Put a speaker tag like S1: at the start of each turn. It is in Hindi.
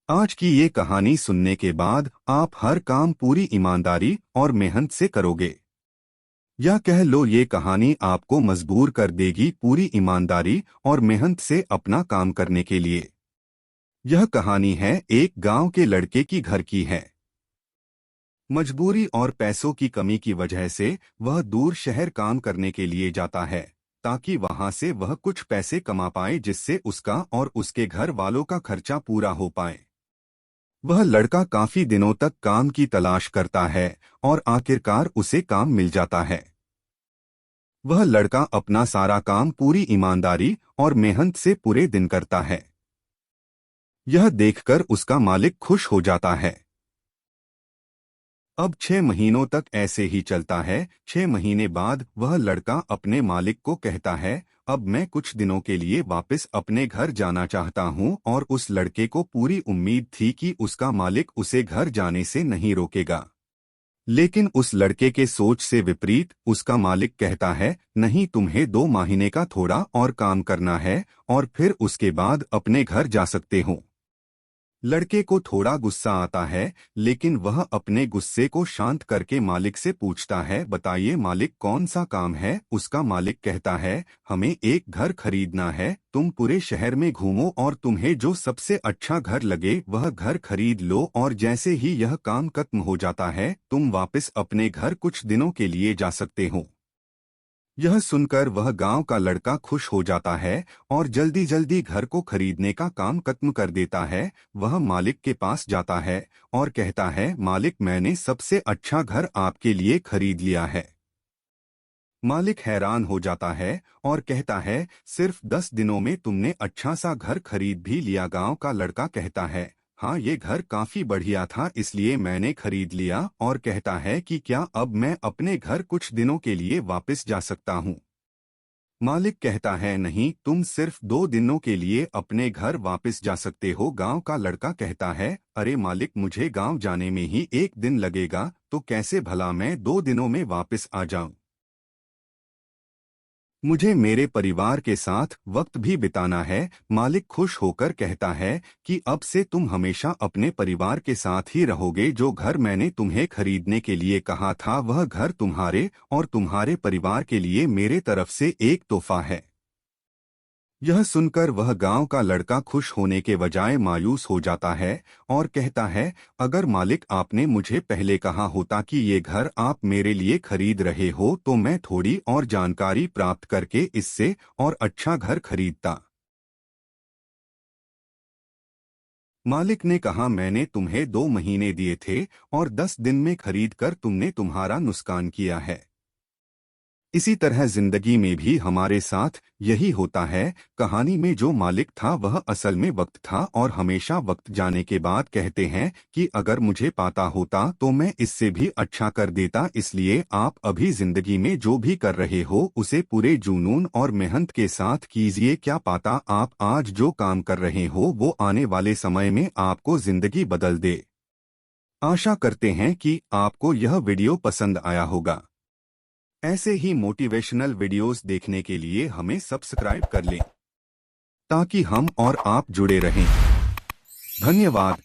S1: आज की ये कहानी सुनने के बाद आप हर काम पूरी ईमानदारी और मेहनत से करोगे। या कह लो ये कहानी आपको मजबूर कर देगी पूरी ईमानदारी और मेहनत से अपना काम करने के लिए। यह कहानी है एक गांव के लड़के की घर की है। मजबूरी और पैसों की कमी की वजह से वह दूर शहर काम करने के लिए जाता है, ताकि वहां से वह कुछ पैसे कमा पाए जिससे उसका और उसके घर वालों का खर्चा पूरा हो पाए। वह लड़का काफी दिनों तक काम की तलाश करता है और आखिरकार उसे काम मिल जाता है। वह लड़का अपना सारा काम पूरी ईमानदारी और मेहनत से पूरे दिन करता है। यह देखकर उसका मालिक खुश हो जाता है। अब 6 महीनों तक ऐसे ही चलता है। 6 महीने बाद वह लड़का अपने मालिक को कहता है, अब मैं कुछ दिनों के लिए वापस अपने घर जाना चाहता हूं। और उस लड़के को पूरी उम्मीद थी कि उसका मालिक उसे घर जाने से नहीं रोकेगा। लेकिन उस लड़के के सोच से विपरीत उसका मालिक कहता है, नहीं, तुम्हें 2 महीने का थोड़ा और काम करना है और फिर उसके बाद अपने घर जा सकते हो। लड़के को थोड़ा गुस्सा आता है, लेकिन वह अपने गुस्से को शांत करके मालिक से पूछता है, बताइए मालिक, कौन सा काम है। उसका मालिक कहता है, हमें एक घर खरीदना है। तुम पूरे शहर में घूमो और तुम्हें जो सबसे अच्छा घर लगे वह घर खरीद लो, और जैसे ही यह काम खत्म हो जाता है तुम वापस अपने घर कुछ दिनों के लिए जा सकते हो। यह सुनकर वह गांव का लड़का खुश हो जाता है और जल्दी जल्दी घर को खरीदने का काम खत्म कर देता है। वह मालिक के पास जाता है और कहता है, मालिक, मैंने सबसे अच्छा घर आपके लिए खरीद लिया है। मालिक हैरान हो जाता है और कहता है, सिर्फ 10 दिनों में तुमने अच्छा सा घर खरीद भी लिया। गांव का लड़का कहता है, हाँ, ये घर काफी बढ़िया था इसलिए मैंने खरीद लिया। और कहता है कि क्या अब मैं अपने घर कुछ दिनों के लिए वापस जा सकता हूँ। मालिक कहता है, नहीं, तुम सिर्फ 2 दिनों के लिए अपने घर वापस जा सकते हो। गांव का लड़का कहता है, अरे मालिक, मुझे गांव जाने में ही 1 दिन लगेगा, तो कैसे भला मैं 2 दिनों में वापस आ जाऊं। मुझे मेरे परिवार के साथ वक्त भी बिताना है। मालिक खुश होकर कहता है कि अब से तुम हमेशा अपने परिवार के साथ ही रहोगे। जो घर मैंने तुम्हें खरीदने के लिए कहा था वह घर तुम्हारे और तुम्हारे परिवार के लिए मेरे तरफ से एक तोहफा है। यह सुनकर वह गांव का लड़का खुश होने के बजाय मायूस हो जाता है और कहता है, अगर मालिक आपने मुझे पहले कहा होता कि ये घर आप मेरे लिए खरीद रहे हो तो मैं थोड़ी और जानकारी प्राप्त करके इससे और अच्छा घर खरीदता। मालिक ने कहा, मैंने तुम्हें 2 महीने दिए थे और 10 दिन में खरीद कर तुमने तुम्हारा नुकसान किया है। इसी तरह जिंदगी में भी हमारे साथ यही होता है। कहानी में जो मालिक था वह असल में वक्त था और हमेशा वक्त जाने के बाद कहते हैं कि अगर मुझे पता होता तो मैं इससे भी अच्छा कर देता। इसलिए आप अभी जिंदगी में जो भी कर रहे हो उसे पूरे जुनून और मेहनत के साथ कीजिए। क्या पता आप आज जो काम कर रहे हो वो आने वाले समय में आपको जिंदगी बदल दे। आशा करते हैं कि आपको यह वीडियो पसंद आया होगा। ऐसे ही मोटिवेशनल वीडियोस देखने के लिए हमें सब्सक्राइब कर लें ताकि हम और आप जुड़े रहें। धन्यवाद।